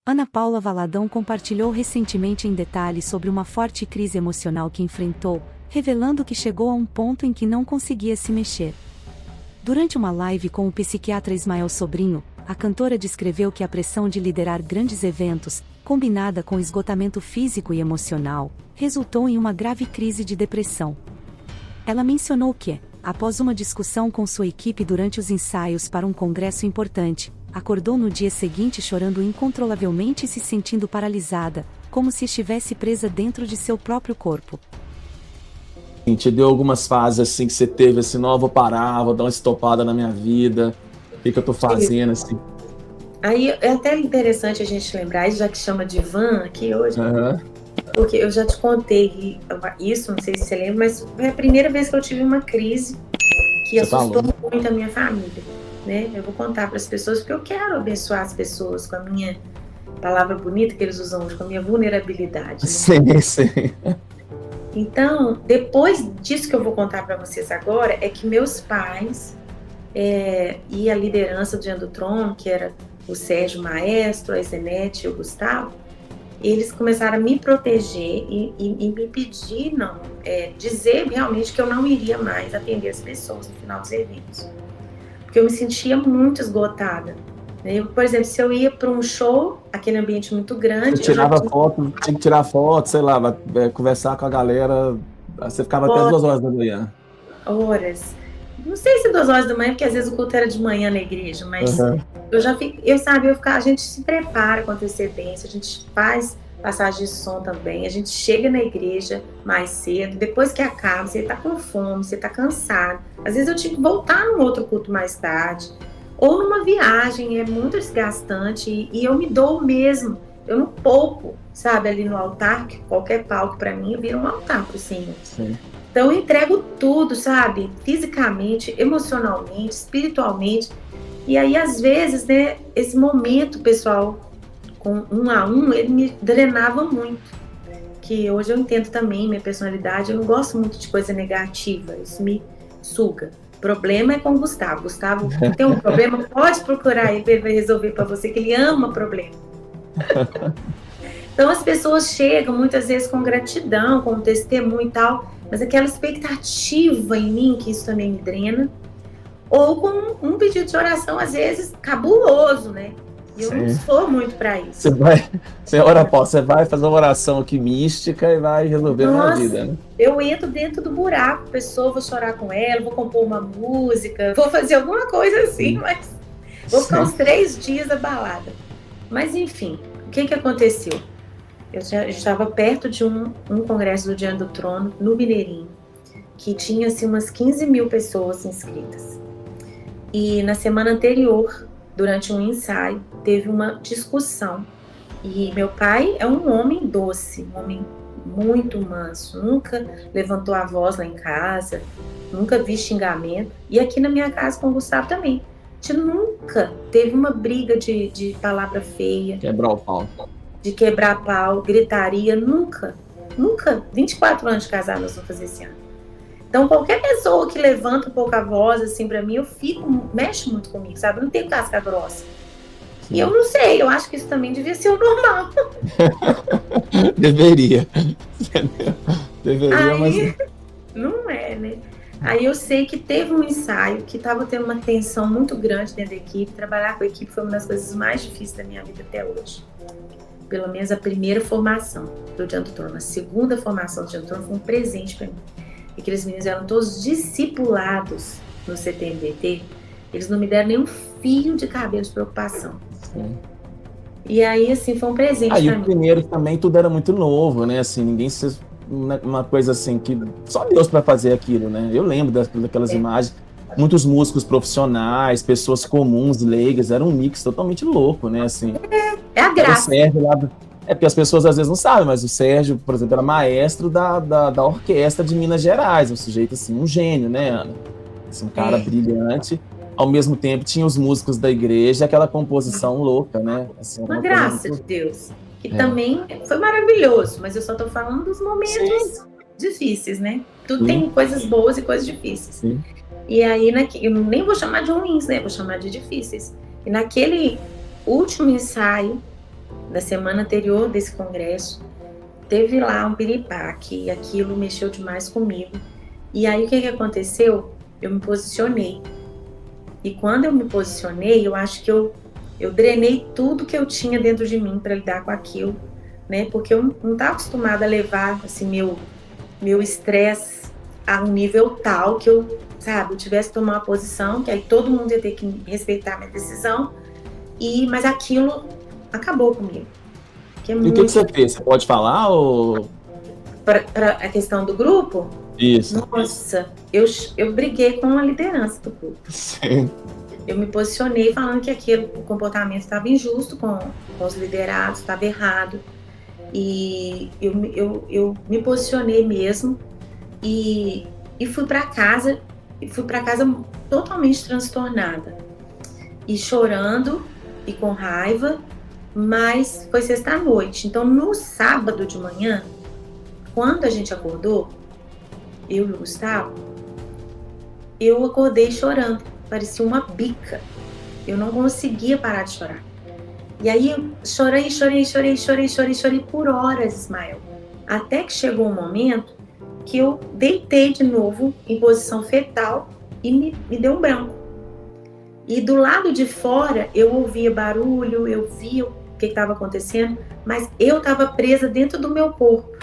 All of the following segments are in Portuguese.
Ana Paula Valadão compartilhou recentemente em detalhes sobre uma forte crise emocional que enfrentou, revelando que chegou a um ponto em que não conseguia se mexer. Durante uma live com o psiquiatra Ismael Sobrinho, a cantora descreveu que a pressão de liderar grandes eventos, combinada com esgotamento físico e emocional, resultou em uma grave crise de depressão. Ela mencionou que, após uma discussão com sua equipe durante os ensaios para um congresso importante, acordou no dia seguinte chorando incontrolavelmente e se sentindo paralisada, como se estivesse presa dentro de seu próprio corpo. Te deu algumas fases assim que você teve assim, não, vou parar, vou dar uma estopada na minha vida, o que eu tô fazendo assim? Aí é até interessante a gente lembrar, já que chama de van aqui hoje, porque eu já te contei isso, não sei se você lembra, mas foi a primeira vez que eu tive uma crise que assustou muito a minha família, né? Eu vou contar para as pessoas porque eu quero abençoar as pessoas com a minha palavra bonita que eles usam hoje, com a minha vulnerabilidade. Né? Sim, sim. Então, depois disso que eu vou contar para vocês agora, é que meus pais e a liderança do Diante do Trono, que era o Sérgio Maestro, a Zenete e o Gustavo, eles começaram a me proteger e me pedir, dizer realmente que eu não iria mais atender as pessoas no final dos eventos. Porque eu me sentia muito esgotada. Eu, por exemplo, se eu ia para um show, aquele ambiente muito grande... Você tirava foto, tinha que tirar foto, sei lá, conversar com a galera, você ficava até 2 horas da manhã. Horas. Não sei se 2 horas da manhã, porque às vezes o culto era de manhã na igreja, mas a gente se prepara com antecedência, a gente faz passagem de som também, a gente chega na igreja mais cedo, depois que acaba, você tá com fome, você tá cansado. Às vezes eu tinha que voltar num outro culto mais tarde, ou numa viagem, é muito desgastante, e eu me dou mesmo, eu não poupo, sabe, ali no altar, que qualquer palco para mim vira um altar pro Senhor. Sim. Então eu entrego tudo, sabe, fisicamente, emocionalmente, espiritualmente, e aí às vezes, né, esse momento, pessoal, com 1 a 1, ele me drenava muito, que hoje eu entendo também minha personalidade, eu não gosto muito de coisa negativa, isso me suga. O problema é com o Gustavo. Gustavo tem um problema, pode procurar ele, ele vai resolver para você, que ele ama problema. Então as pessoas chegam muitas vezes com gratidão, com testemunho e tal, mas aquela expectativa em mim, que isso também me drena, ou com um pedido de oração, às vezes, cabuloso, né? E eu não sou muito para isso. Você vai fazer uma oração aqui mística e vai resolver a vida, né? Eu entro dentro do buraco, pessoa, vou chorar com ela, vou compor uma música, vou fazer alguma coisa assim, mas vou ficar uns 3 dias abalada. Mas enfim, o que aconteceu? Eu já estava perto de um congresso do Diante do Trono, no Mineirinho, que tinha assim, umas 15 mil pessoas inscritas. E na semana anterior, durante um ensaio, teve uma discussão. E meu pai é um homem doce, um homem muito manso, nunca levantou a voz lá em casa, nunca vi xingamento. E aqui na minha casa com o Gustavo também. A gente nunca teve uma briga de palavra feia. Quebrar o pau. De quebrar pau, gritaria, nunca. 24 anos de casado nós vamos fazer esse ano. Então, qualquer pessoa que levanta um pouco a voz, assim, pra mim, mexe muito comigo, sabe? Eu não tenho casca grossa. Sim. E eu não sei, eu acho que isso também devia ser o normal. Deveria, aí, mas... Não é, né? Aí eu sei que teve um ensaio que estava tendo uma tensão muito grande dentro da equipe. Trabalhar com a equipe foi uma das coisas mais difíceis da minha vida até hoje. Pelo menos a primeira formação do Diante do Trono. A segunda formação do Diante do Trono foi um presente para mim. E aqueles meninos eram todos discipulados no CTMBT. Eles não me deram nenhum fio de cabelo de preocupação. Sim. E aí, assim, foi um presente pra mim. Aí o primeiro também, tudo era muito novo, né? Assim, ninguém se... Uma coisa assim, que só Deus para fazer aquilo, né? Eu lembro daquelas imagens. Muitos músicos profissionais, pessoas comuns, leigas, era um mix totalmente louco, né? Assim, é a graça. Porque as pessoas às vezes não sabem, mas o Sérgio, por exemplo, era maestro da orquestra de Minas Gerais, um sujeito assim, um gênio, né, Ana? Assim, um cara brilhante. Ao mesmo tempo, tinha os músicos da igreja, aquela composição louca, né? Assim, uma graça de Deus, que também foi maravilhoso, mas eu só tô falando dos momentos difíceis, né? Tudo tem coisas boas e coisas difíceis. Sim. E aí, eu nem vou chamar de ruins, né? Vou chamar de difíceis. E naquele último ensaio, da semana anterior desse congresso, teve lá um piripaque e aquilo mexeu demais comigo. E aí o que aconteceu? Eu me posicionei. E quando eu me posicionei, eu acho que eu drenei tudo que eu tinha dentro de mim para lidar com aquilo, né? Porque eu não estava acostumada a levar assim, meu estresse a um nível tal que eu tivesse que tomar uma posição, que aí todo mundo ia ter que respeitar a minha decisão, mas aquilo acabou comigo. E o que você fez? Você pode falar? Ou... Para a questão do grupo? Isso. Nossa, eu briguei com a liderança do grupo. Sim. Eu me posicionei falando que o comportamento estava injusto com os liderados, estava errado. E eu me posicionei mesmo e fui para casa totalmente transtornada e chorando e com raiva, mas foi sexta-noite. Então, no sábado de manhã, quando a gente acordou, eu e o Gustavo, eu acordei chorando, parecia uma bica. Eu não conseguia parar de chorar. E aí eu chorei por horas, Ismael. Até que chegou um momento que eu deitei de novo em posição fetal e me deu um branco. E do lado de fora eu ouvia barulho, eu via o que estava acontecendo, mas eu estava presa dentro do meu corpo.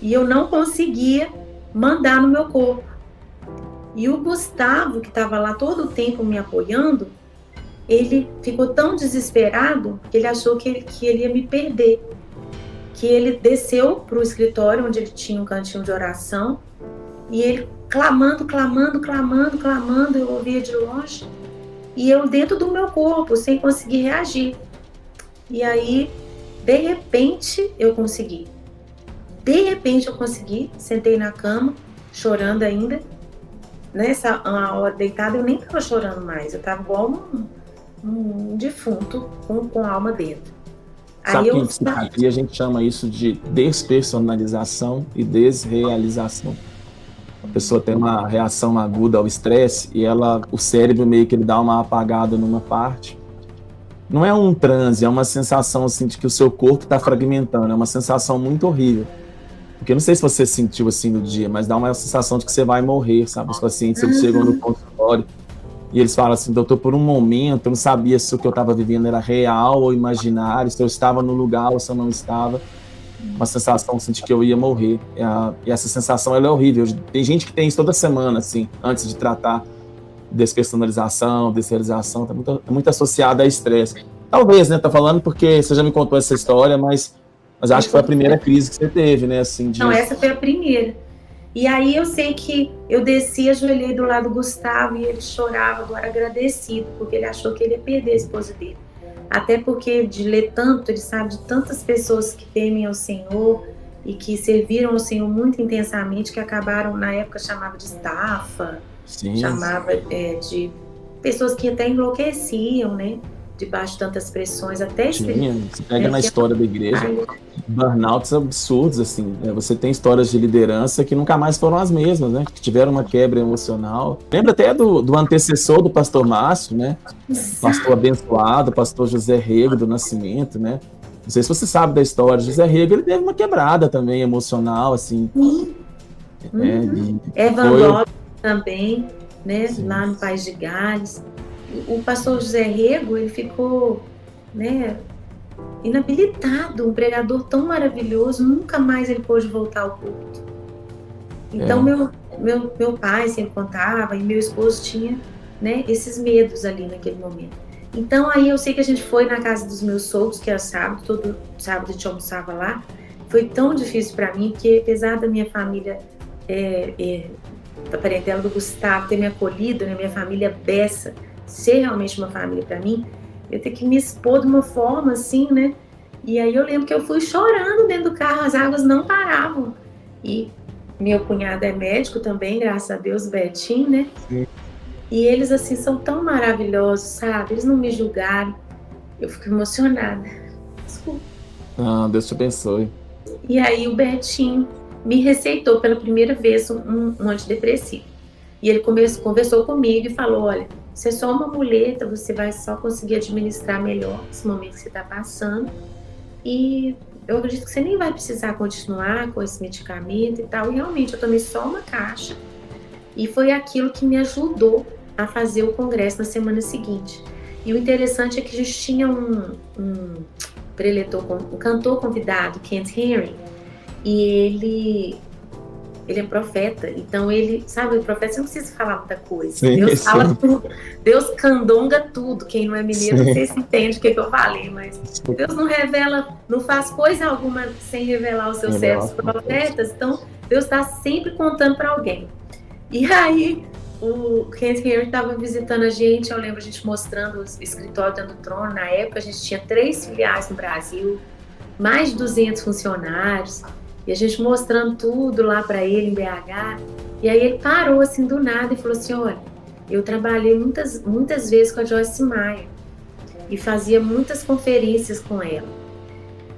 E eu não conseguia mandar no meu corpo. E o Gustavo, que estava lá todo o tempo me apoiando, ele ficou tão desesperado que ele achou que ele ia me perder. Que ele desceu para o escritório, onde ele tinha um cantinho de oração, e ele clamando, eu ouvia de longe, e eu dentro do meu corpo, sem conseguir reagir. E aí, de repente, eu consegui. Sentei na cama, chorando ainda. Nessa hora deitada, eu nem estava chorando mais, eu estava igual um defunto com a alma dentro. Sabe que em psiquiatria a gente chama isso de despersonalização e desrealização. A pessoa tem uma reação aguda ao estresse e o cérebro meio que ele dá uma apagada numa parte. Não é um transe, é uma sensação assim de que o seu corpo está fragmentando, é uma sensação muito horrível. Porque eu não sei se você sentiu assim no dia, mas dá uma sensação de que você vai morrer, sabe? Os pacientes, eles chegam no consultório e eles falam assim, doutor, por um momento eu não sabia se o que eu estava vivendo era real ou imaginário, se eu estava no lugar ou se eu não estava. Uma sensação assim, de que eu ia morrer. E essa sensação ela é horrível. Tem gente que tem isso toda semana, assim, antes de tratar despersonalização, desrealização, tá muito associada a estresse. Talvez, né? Tá falando porque você já me contou essa história, mas acho que foi a primeira crise que você teve, né? Assim, Não, essa foi a primeira. E aí eu sei que eu desci, ajoelhei do lado do Gustavo e ele chorava agora agradecido, porque ele achou que ele ia perder a esposa dele. Até porque de ler tanto, ele sabe de tantas pessoas que temem ao Senhor e que serviram ao Senhor muito intensamente, que acabaram, na época chamava de estafa, chamava de pessoas que até enlouqueciam, né? Debaixo de tantas pressões, até você pega na história da igreja, burnouts absurdos, assim, né? Você tem histórias de liderança que nunca mais foram as mesmas, né? Que tiveram uma quebra emocional. Lembra até do antecessor do pastor Márcio, né? Pastor abençoado, pastor José Rego do Nascimento, né? Não sei se você sabe da história, José Rego, ele teve uma quebrada também emocional, assim. Evan Gomes também, né? Sim. Lá no País de Gales. O pastor José Rego, ele ficou, né, inabilitado, um pregador tão maravilhoso, nunca mais ele pôde voltar ao culto. Então, meu pai sempre contava, e meu esposo tinha, né, esses medos ali naquele momento. Então, aí eu sei que a gente foi na casa dos meus sogros, que era sábado, todo sábado a gente almoçava lá. Foi tão difícil para mim, porque apesar da minha família, da parentela do Gustavo ter me acolhido, né, minha família beça, ser realmente uma família para mim, eu tenho que me expor de uma forma assim, né? E aí eu lembro que eu fui chorando dentro do carro, as águas não paravam. E meu cunhado é médico também, graças a Deus, Betinho, né? Sim. E eles, assim, são tão maravilhosos, sabe? Eles não me julgaram. Eu fico emocionada. Desculpa. Deus te abençoe. E aí o Betinho me receitou pela primeira vez um antidepressivo. E ele conversou comigo e falou, olha, Isso é só uma muleta, você vai só conseguir administrar melhor esse momento que você está passando. E eu acredito que você nem vai precisar continuar com esse medicamento e tal. E realmente eu tomei só uma caixa. E foi aquilo que me ajudou a fazer o congresso na semana seguinte. E o interessante é que a gente tinha um cantor convidado, Kent Henry, e ele é profeta, então ele, sabe, o profeta você não precisa falar muita coisa. Sim, Deus fala tudo, Deus candonga tudo. Quem não é mineiro, não sei se entende o que eu falei, mas Deus não revela, não faz coisa alguma sem revelar os seus servos profetas, então Deus está sempre contando para alguém. E aí, o Kent Henry estava visitando a gente, eu lembro a gente mostrando o escritório dentro do trono. Na época a gente tinha 3 filiais no Brasil, mais de 200 funcionários, e a gente mostrando tudo lá para ele em BH. E aí ele parou assim do nada e falou assim: olha, eu trabalhei muitas vezes com a Joyce Meyer e fazia muitas conferências com ela.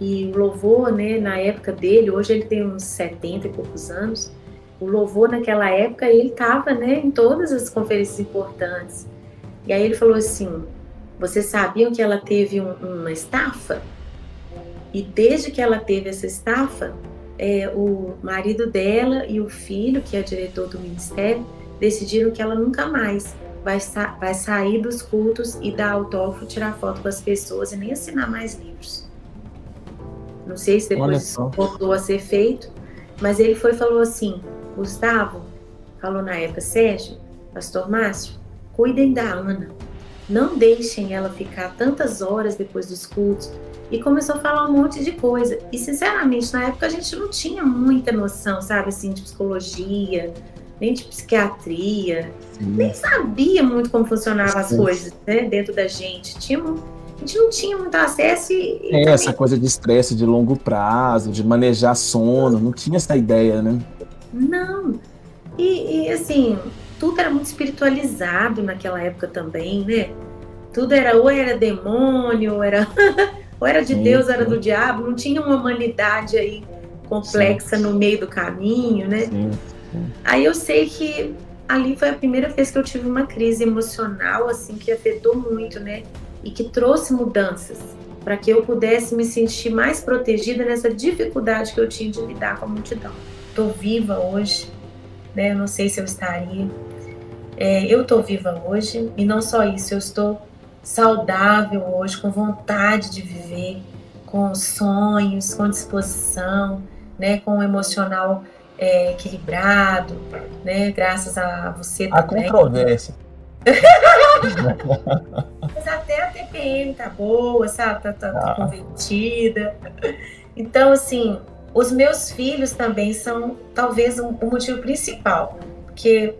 E o louvor, né, na época dele, hoje ele tem uns 70 e poucos anos, o louvor naquela época ele estava, né, em todas as conferências importantes. E aí ele falou assim: vocês sabiam que ela teve uma estafa? E desde que ela teve essa estafa, o marido dela e o filho, que é diretor do ministério, decidiram que ela nunca mais vai sair dos cultos e dar autógrafo, tirar foto com as pessoas e nem assinar mais livros. Não sei se depois isso voltou a ser feito, mas ele falou assim: Gustavo, falou na época, Sérgio, pastor Márcio, cuidem da Ana, não deixem ela ficar tantas horas depois dos cultos. E começou a falar um monte de coisa. E, sinceramente, na época a gente não tinha muita noção, sabe, assim, de psicologia, nem de psiquiatria. Sim. Nem sabia muito como funcionavam as coisas, né, dentro da gente. A gente não tinha muito acesso e também... essa coisa de estresse de longo prazo, de manejar sono, não tinha essa ideia, né? Não. E assim, tudo era muito espiritualizado naquela época também, né? Tudo era, ou era demônio, ou era... ou era de Deus, ou era do diabo, não tinha uma humanidade aí complexa no meio do caminho, né? Sim. Aí eu sei que ali foi a primeira vez que eu tive uma crise emocional, assim, que afetou muito, né? E que trouxe mudanças para que eu pudesse me sentir mais protegida nessa dificuldade que eu tinha de lidar com a multidão. Estou viva hoje, né? Eu não sei se eu estaria. Eu estou viva hoje, e não só isso, eu estou saudável hoje, com vontade de viver, com sonhos, com disposição, né, com um emocional equilibrado, né, graças a você também. A controvérsia. Mas até a TPM tá boa, sabe, tá convertida. Então, assim, os meus filhos também são talvez o motivo principal, porque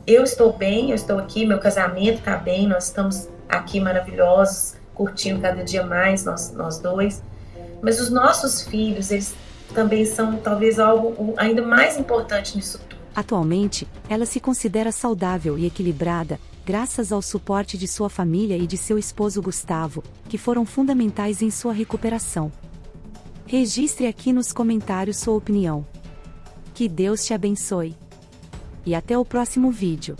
eu estou bem, eu estou aqui, meu casamento tá bem, nós estamos aqui maravilhosos, curtindo cada dia mais, nós dois. Mas os nossos filhos, eles também são talvez algo ainda mais importante nisso tudo. Atualmente, ela se considera saudável e equilibrada, graças ao suporte de sua família e de seu esposo Gustavo, que foram fundamentais em sua recuperação. Registre aqui nos comentários sua opinião. Que Deus te abençoe. E até o próximo vídeo.